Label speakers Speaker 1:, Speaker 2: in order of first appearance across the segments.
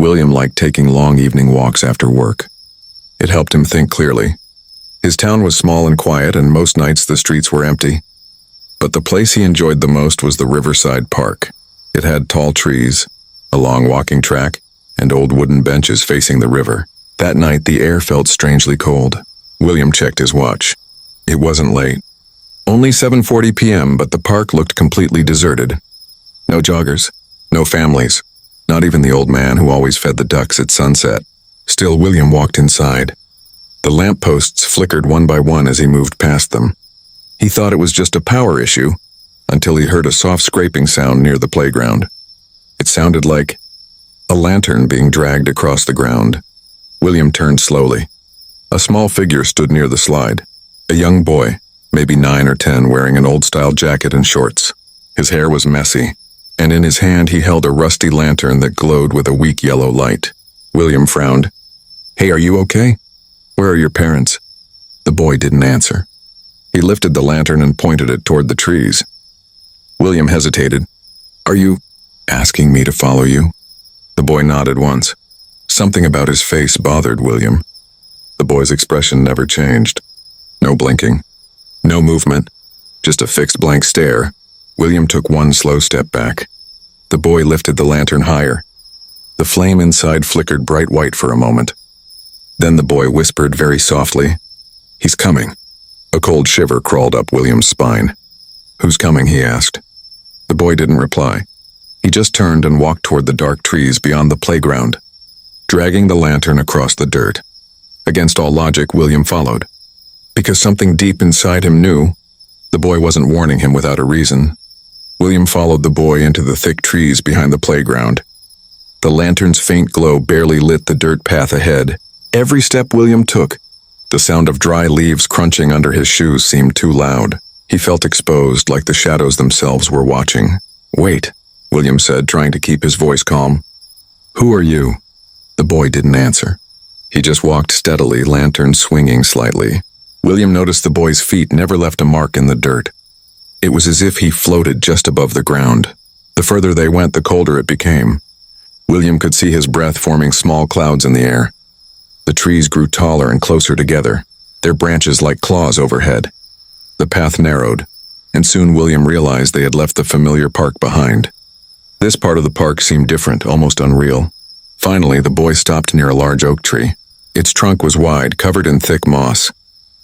Speaker 1: William liked taking long evening walks after work. It helped him think clearly. His town was small and quiet, and most nights the streets were empty. But the place he enjoyed the most was the Riverside Park. It had tall trees, a long walking track, and old wooden benches facing the river. That night the air felt strangely cold. William checked his watch. It wasn't late. Only 7:40 p.m., but the park looked completely deserted. No joggers, no families, not even the old man who always fed the ducks at sunset. Still, William walked inside. The lampposts flickered one by one as he moved past them. He thought it was just a power issue, until he heard a soft scraping sound near the playground. It sounded like a lantern being dragged across the ground. William turned slowly. A small figure stood near the slide. A young boy, maybe 9 or 10, wearing an old-style jacket and shorts. His hair was messy, and in his hand he held a rusty lantern that glowed with a weak yellow light. William frowned. "Hey, are you okay? Where are your parents?" The boy didn't answer. He lifted the lantern and pointed it toward the trees. William hesitated. "Are you asking me to follow you?" The boy nodded once. Something about his face bothered William. The boy's expression never changed. No blinking. No movement. Just a fixed blank stare. William took one slow step back. The boy lifted the lantern higher. The flame inside flickered bright white for a moment. Then the boy whispered very softly, "He's coming." A cold shiver crawled up William's spine. "Who's coming?" he asked. The boy didn't reply. He just turned and walked toward the dark trees beyond the playground, dragging the lantern across the dirt. Against all logic, William followed. Because something deep inside him knew the boy wasn't warning him without a reason. William followed the boy into the thick trees behind the playground. The lantern's faint glow barely lit the dirt path ahead. Every step William took, the sound of dry leaves crunching under his shoes seemed too loud. He felt exposed, like the shadows themselves were watching. "Wait," William said, trying to keep his voice calm. "Who are you?" The boy didn't answer. He just walked steadily, lantern swinging slightly. William noticed the boy's feet never left a mark in the dirt. It was as if he floated just above the ground. The further they went, the colder it became. William could see his breath forming small clouds in the air. The trees grew taller and closer together, their branches like claws overhead. The path narrowed, and soon William realized they had left the familiar park behind. This part of the park seemed different, almost unreal. Finally, the boy stopped near a large oak tree. Its trunk was wide, covered in thick moss.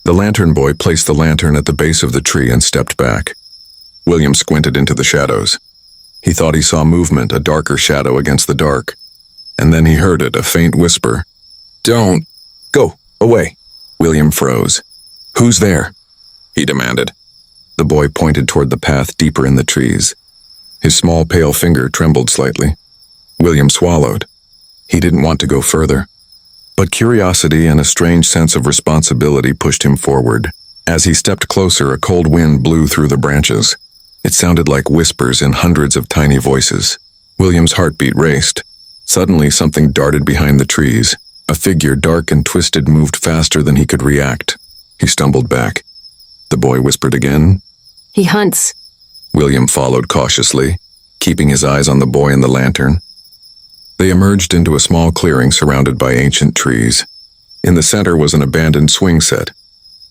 Speaker 1: The lantern boy placed the lantern at the base of the tree and stepped back. William squinted into the shadows. He thought he saw movement, a darker shadow against the dark. And then he heard it, a faint whisper. "Don't. Go. Away." William froze. "Who's there?" he demanded. The boy pointed toward the path deeper in the trees. His small pale finger trembled slightly. William swallowed. He didn't want to go further. But curiosity and a strange sense of responsibility pushed him forward. As he stepped closer, a cold wind blew through the branches. It sounded like whispers in hundreds of tiny voices. William's heartbeat raced. Suddenly, something darted behind the trees. A figure, dark and twisted, moved faster than he could react. He stumbled back. The boy whispered again.
Speaker 2: "He hunts."
Speaker 1: William followed cautiously, keeping his eyes on the boy and the lantern. They emerged into a small clearing surrounded by ancient trees. In the center was an abandoned swing set.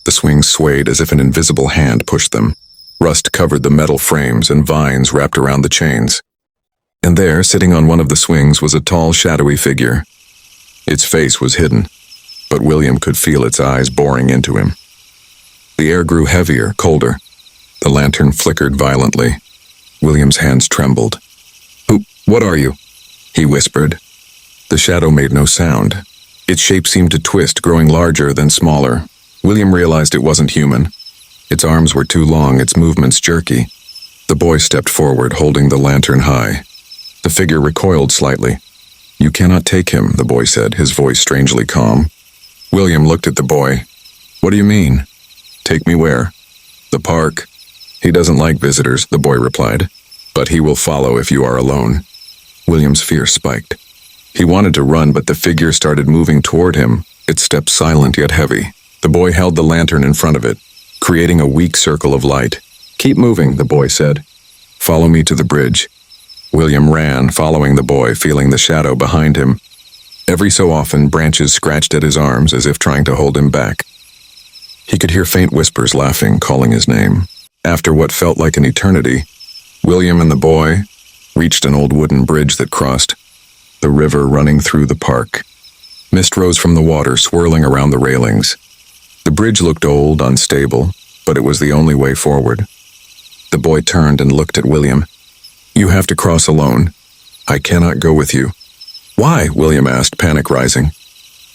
Speaker 1: The swings swayed as if an invisible hand pushed them. Rust covered the metal frames and vines wrapped around the chains. And there, sitting on one of the swings, was a tall, shadowy figure. Its face was hidden, but William could feel its eyes boring into him. The air grew heavier, colder. The lantern flickered violently. William's hands trembled. What are you?" he whispered. The shadow made no sound. Its shape seemed to twist, growing larger then smaller. William realized it wasn't human. Its arms were too long, its movements jerky. The boy stepped forward, holding the lantern high. The figure recoiled slightly. "You cannot take him," the boy said, his voice strangely calm. William looked at the boy. "What do you mean?" "Take me where?" "The park." "He doesn't like visitors," the boy replied. "But he will follow if you are alone." William's fear spiked. He wanted to run, but the figure started moving toward him, its steps silent yet heavy. The boy held the lantern in front of it, creating a weak circle of light. "Keep moving," the boy said. "Follow me to the bridge." William ran, following the boy, feeling the shadow behind him. Every so often, branches scratched at his arms as if trying to hold him back. He could hear faint whispers laughing, calling his name. After what felt like an eternity, William and the boy reached an old wooden bridge that crossed the river running through the park. Mist rose from the water, swirling around the railings. The bridge looked old, unstable, but it was the only way forward. The boy turned and looked at William. "You have to cross alone. I cannot go with you." "Why?" William asked, panic rising.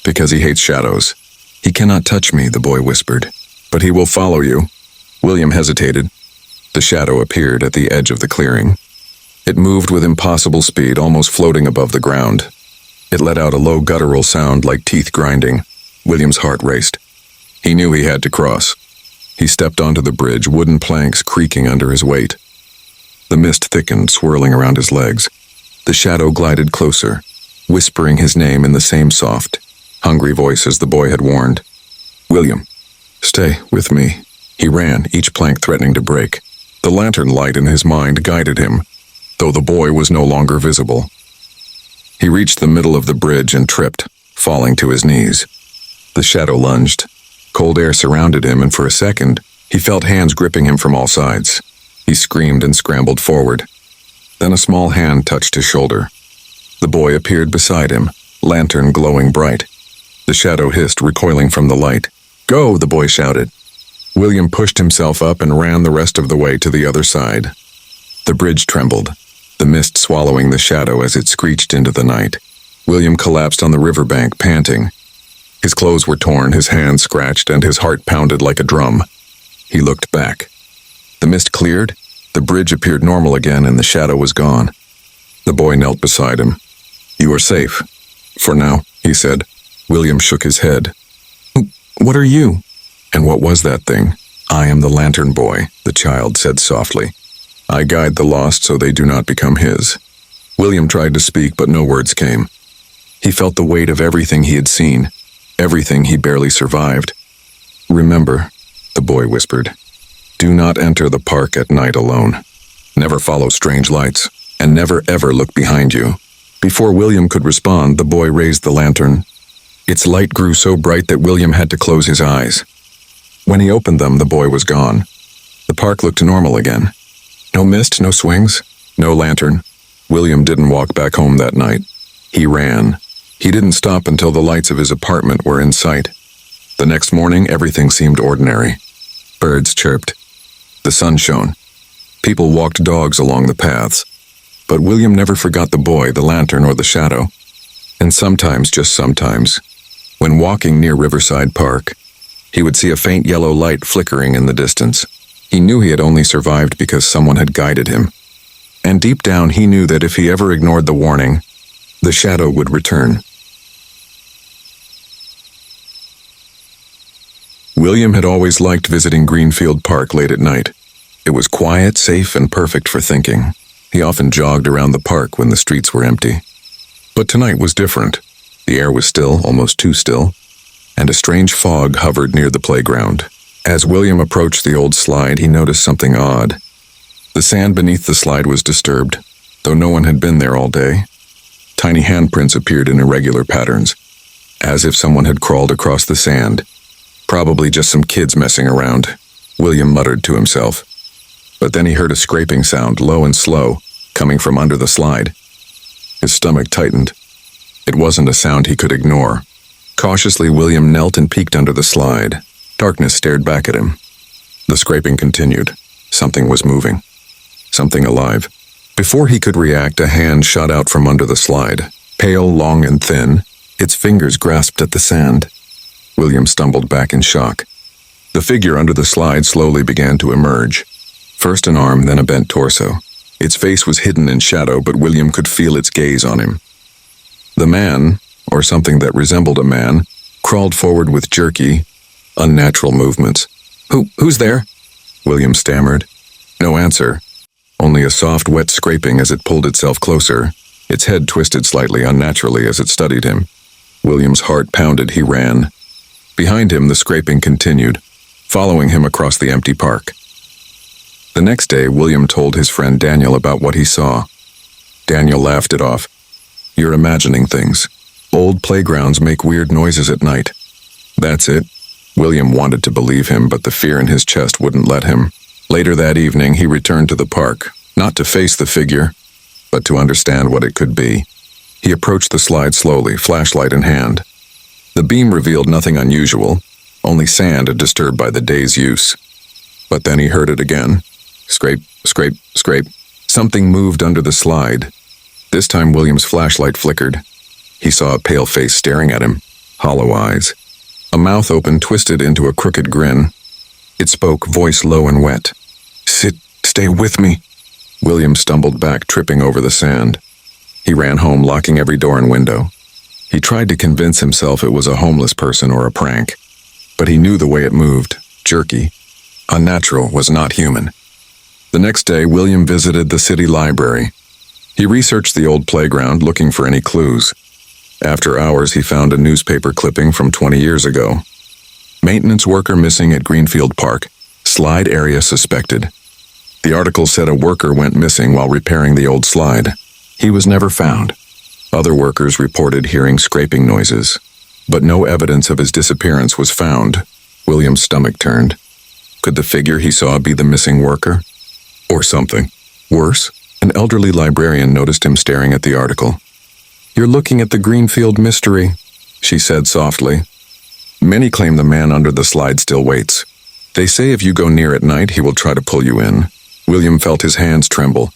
Speaker 1: "Because he hates shadows. He cannot touch me," the boy whispered. "But he will follow you." William hesitated. The shadow appeared at the edge of the clearing. It moved with impossible speed, almost floating above the ground. It let out a low guttural sound like teeth grinding. William's heart raced. He knew he had to cross. He stepped onto the bridge, wooden planks creaking under his weight. The mist thickened, swirling around his legs. The shadow glided closer, whispering his name in the same soft, hungry voice as the boy had warned. "William, stay with me." He ran, each plank threatening to break. The lantern light in his mind guided him, though the boy was no longer visible. He reached the middle of the bridge and tripped, falling to his knees. The shadow lunged. Cold air surrounded him, and for a second, he felt hands gripping him from all sides. He screamed and scrambled forward. Then a small hand touched his shoulder. The boy appeared beside him, lantern glowing bright. The shadow hissed, recoiling from the light. "Go!" the boy shouted. William pushed himself up and ran the rest of the way to the other side. The bridge trembled, the mist swallowing the shadow as it screeched into the night. William collapsed on the riverbank, panting. His clothes were torn, his hands scratched, and his heart pounded like a drum. He looked back. The mist cleared, the bridge appeared normal again, and the shadow was gone. The boy knelt beside him. "You are safe. For now," he said. William shook his head. "What are you?" "And what was that thing?" "I am the lantern boy," the child said softly. "I guide the lost so they do not become his." William tried to speak, but no words came. He felt the weight of everything he had seen, everything he barely survived. "Remember," the boy whispered, "do not enter the park at night alone. Never follow strange lights, and never ever look behind you." Before William could respond, the boy raised the lantern. Its light grew so bright that William had to close his eyes. When he opened them, the boy was gone. The park looked normal again. No mist, no swings, no lantern. William didn't walk back home that night. He ran. He didn't stop until the lights of his apartment were in sight. The next morning, everything seemed ordinary. Birds chirped. The sun shone. People walked dogs along the paths. But William never forgot the boy, the lantern, or the shadow. And sometimes, just sometimes, when walking near Riverside Park, he would see a faint yellow light flickering in the distance. He knew he had only survived because someone had guided him. And deep down, he knew that if he ever ignored the warning, the shadow would return. William had always liked visiting Greenfield Park late at night. It was quiet, safe, and perfect for thinking. He often jogged around the park when the streets were empty. But tonight was different. The air was still, almost too still, and a strange fog hovered near the playground. As William approached the old slide, he noticed something odd. The sand beneath the slide was disturbed, though no one had been there all day. Tiny handprints appeared in irregular patterns, as if someone had crawled across the sand. Probably just some kids messing around, William muttered to himself. But then he heard a scraping sound, low and slow, coming from under the slide. His stomach tightened. It wasn't a sound he could ignore. Cautiously, William knelt and peeked under the slide. Darkness stared back at him. The scraping continued. Something was moving. Something alive. Before he could react, a hand shot out from under the slide. Pale, long, and thin, its fingers grasped at the sand. William stumbled back in shock. The figure under the slide slowly began to emerge. First an arm, then a bent torso. Its face was hidden in shadow, but William could feel its gaze on him. The man, or something that resembled a man, crawled forward with jerky, unnatural movements. Who's there?" William stammered. No answer. Only a soft, wet scraping as it pulled itself closer. Its head twisted slightly, unnaturally, as it studied him. William's heart pounded. He ran. Behind him, the scraping continued, following him across the empty park. The next day, William told his friend Daniel about what he saw. Daniel laughed it off. "You're imagining things." Old playgrounds make weird noises at night. That's it. William wanted to believe him, but the fear in his chest wouldn't let him. Later that evening, he returned to the park, not to face the figure, but to understand what it could be. He approached the slide slowly, flashlight in hand. The beam revealed nothing unusual, only sand disturbed by the day's use. But then he heard it again. Scrape, scrape, scrape. Something moved under the slide. This time William's flashlight flickered. He saw a pale face staring at him, hollow eyes. A mouth open, twisted into a crooked grin. It spoke, voice low and wet. Stay with me." William stumbled back, tripping over the sand. He ran home, locking every door and window. He tried to convince himself it was a homeless person or a prank, but he knew the way it moved, jerky. Unnatural, was not human. The next day, William visited the city library. He researched the old playground, looking for any clues. After hours, he found a newspaper clipping from 20 years ago. Maintenance worker missing at Greenfield Park. Slide area suspected. The article said a worker went missing while repairing the old slide. He was never found. Other workers reported hearing scraping noises, but no evidence of his disappearance was found. William's stomach turned. Could the figure he saw be the missing worker? Or something worse? An elderly librarian noticed him staring at the article. "You're looking at the Greenfield mystery," she said softly. "Many claim the man under the slide still waits. They say if you go near at night, he will try to pull you in." William felt his hands tremble.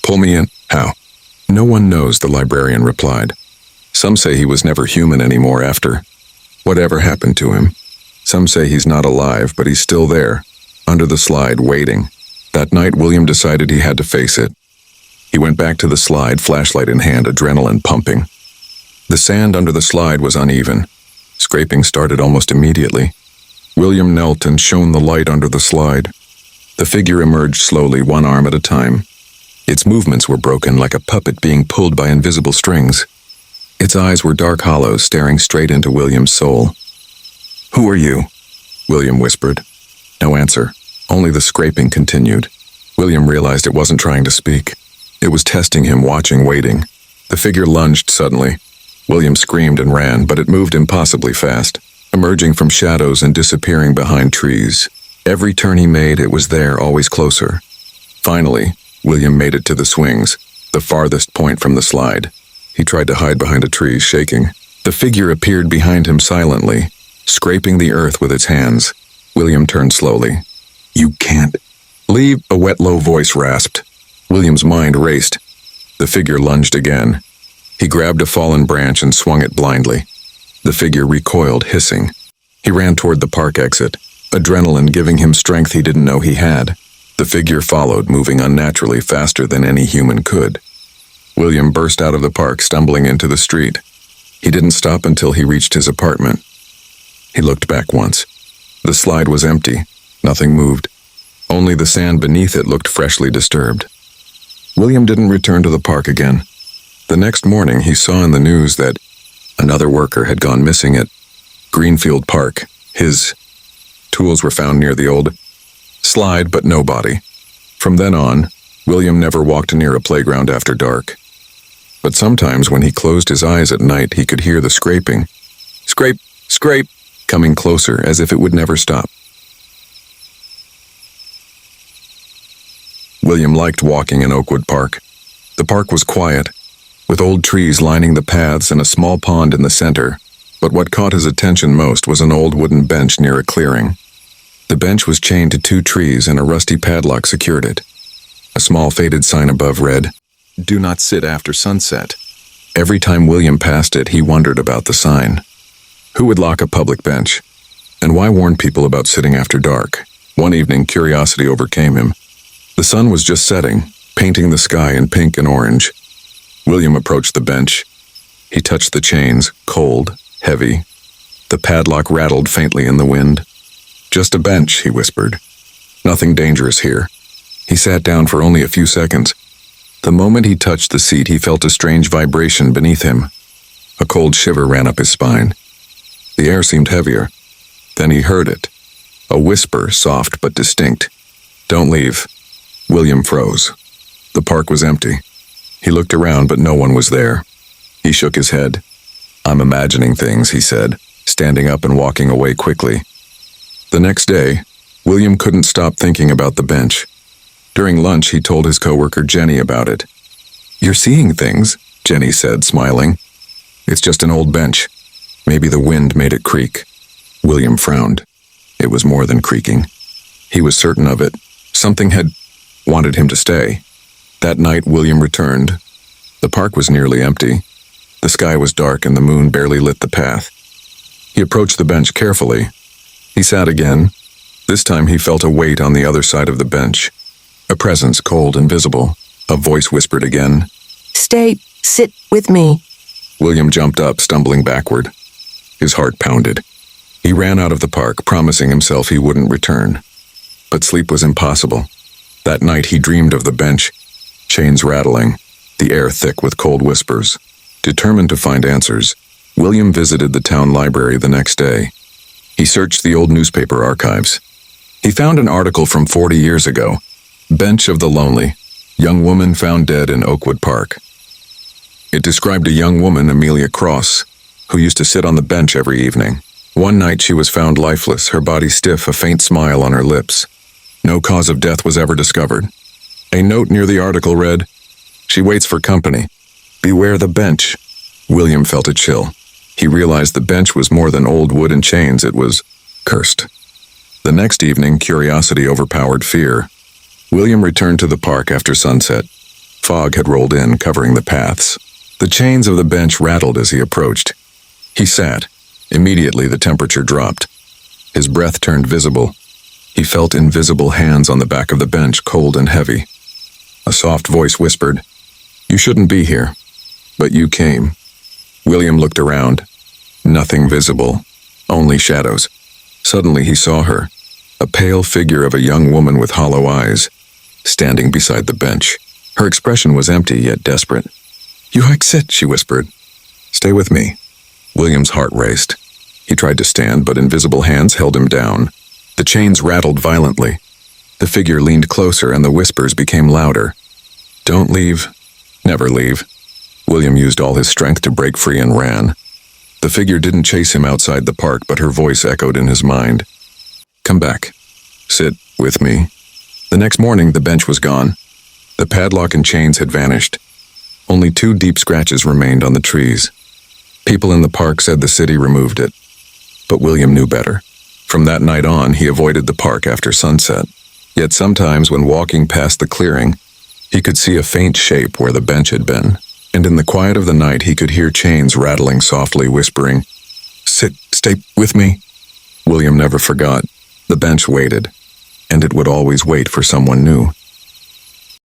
Speaker 1: "Pull me in? How?" "No one knows," the librarian replied. "Some say he was never human anymore after. Whatever happened to him? Some say he's not alive, but he's still there, under the slide, waiting." That night, William decided he had to face it. He went back to the slide, flashlight in hand, adrenaline pumping. The sand under the slide was uneven. Scraping started almost immediately. William knelt and shone the light under the slide. The figure emerged slowly, one arm at a time. Its movements were broken, like a puppet being pulled by invisible strings. Its eyes were dark hollows, staring straight into William's soul. "Who are you?" William whispered. No answer. Only the scraping continued. William realized it wasn't trying to speak. It was testing him, watching, waiting. The figure lunged suddenly. William screamed and ran, but it moved impossibly fast, emerging from shadows and disappearing behind trees. Every turn he made, it was there, always closer. Finally, William made it to the swings, the farthest point from the slide. He tried to hide behind a tree, shaking. The figure appeared behind him silently, scraping the earth with its hands. William turned slowly. "You can't leave," a wet, low voice rasped. William's mind raced. The figure lunged again. He grabbed a fallen branch and swung it blindly. The figure recoiled, hissing. He ran toward the park exit, adrenaline giving him strength he didn't know he had. The figure followed, moving unnaturally faster than any human could. William burst out of the park, stumbling into the street. He didn't stop until he reached his apartment. He looked back once. The slide was empty. Nothing moved. Only the sand beneath it looked freshly disturbed. William didn't return to the park again. The next morning, he saw in the news that another worker had gone missing at Greenfield Park. His tools were found near the old slide, but no body. From then on, William never walked near a playground after dark. But sometimes when he closed his eyes at night, he could hear the scraping. Scrape, scrape, coming closer as if it would never stop. William liked walking in Oakwood Park. The park was quiet, with old trees lining the paths and a small pond in the center, but what caught his attention most was an old wooden bench near a clearing. The bench was chained to 2 trees and a rusty padlock secured it. A small faded sign above read, "Do not sit after sunset." Every time William passed it, he wondered about the sign. Who would lock a public bench? And why warn people about sitting after dark? One evening, curiosity overcame him. The sun was just setting, painting the sky in pink and orange. William approached the bench. He touched the chains, cold, heavy. The padlock rattled faintly in the wind. "Just a bench," he whispered. "Nothing dangerous here." He sat down for only a few seconds. The moment he touched the seat, he felt a strange vibration beneath him. A cold shiver ran up his spine. The air seemed heavier. Then he heard it. A whisper, soft but distinct. "Don't leave." William froze. The park was empty. He looked around, but no one was there. He shook his head. "I'm imagining things," he said, standing up and walking away quickly. The next day, William couldn't stop thinking about the bench. During lunch, he told his coworker Jenny about it. "You're seeing things," Jenny said, smiling. "It's just an old bench. Maybe the wind made it creak." William frowned. It was more than creaking. He was certain of it. Something had wanted him to stay. That night, William returned. The park was nearly empty. The sky was dark and the moon barely lit the path. He approached the bench carefully. He sat again. This time he felt a weight on the other side of the bench. A presence, cold and visible. A voice whispered again,
Speaker 2: Sit with me."
Speaker 1: William jumped up, stumbling backward. His heart pounded. He ran out of the park, promising himself he wouldn't return. But sleep was impossible. That night he dreamed of the bench, chains rattling, the air thick with cold whispers. Determined to find answers, William visited the town library the next day. He searched the old newspaper archives. He found an article from 40 years ago, "Bench of the Lonely, Young Woman Found Dead in Oakwood Park." It described a young woman, Amelia Cross, who used to sit on the bench every evening. One night she was found lifeless, her body stiff, a faint smile on her lips. No cause of death was ever discovered. A note near the article read, "She waits for company. Beware the bench." William felt a chill. He realized the bench was more than old wood and chains, it was cursed. The next evening, curiosity overpowered fear. William returned to the park after sunset. Fog had rolled in, covering the paths. The chains of the bench rattled as he approached. He sat. Immediately the temperature dropped. His breath turned visible. He felt invisible hands on the back of the bench, cold and heavy. A soft voice whispered, "You shouldn't be here." But you came. William looked around. Nothing visible, only shadows. Suddenly he saw her, a pale figure of a young woman with hollow eyes, standing beside the bench. Her expression was empty yet desperate. "You sit," she whispered. "Stay with me." William's heart raced. He tried to stand, but invisible hands held him down. The chains rattled violently. The figure leaned closer and the whispers became louder. "Don't leave. Never leave." William used all his strength to break free and ran. The figure didn't chase him outside the park, but her voice echoed in his mind. "Come back. Sit with me." The next morning, the bench was gone. The padlock and chains had vanished. Only 2 deep scratches remained on the trees. People in the park said the city removed it. But William knew better. From that night on, he avoided the park after sunset. Yet sometimes when walking past the clearing, he could see a faint shape where the bench had been. And in the quiet of the night, he could hear chains rattling softly, whispering, Stay with me." William never forgot. The bench waited, and it would always wait for someone new.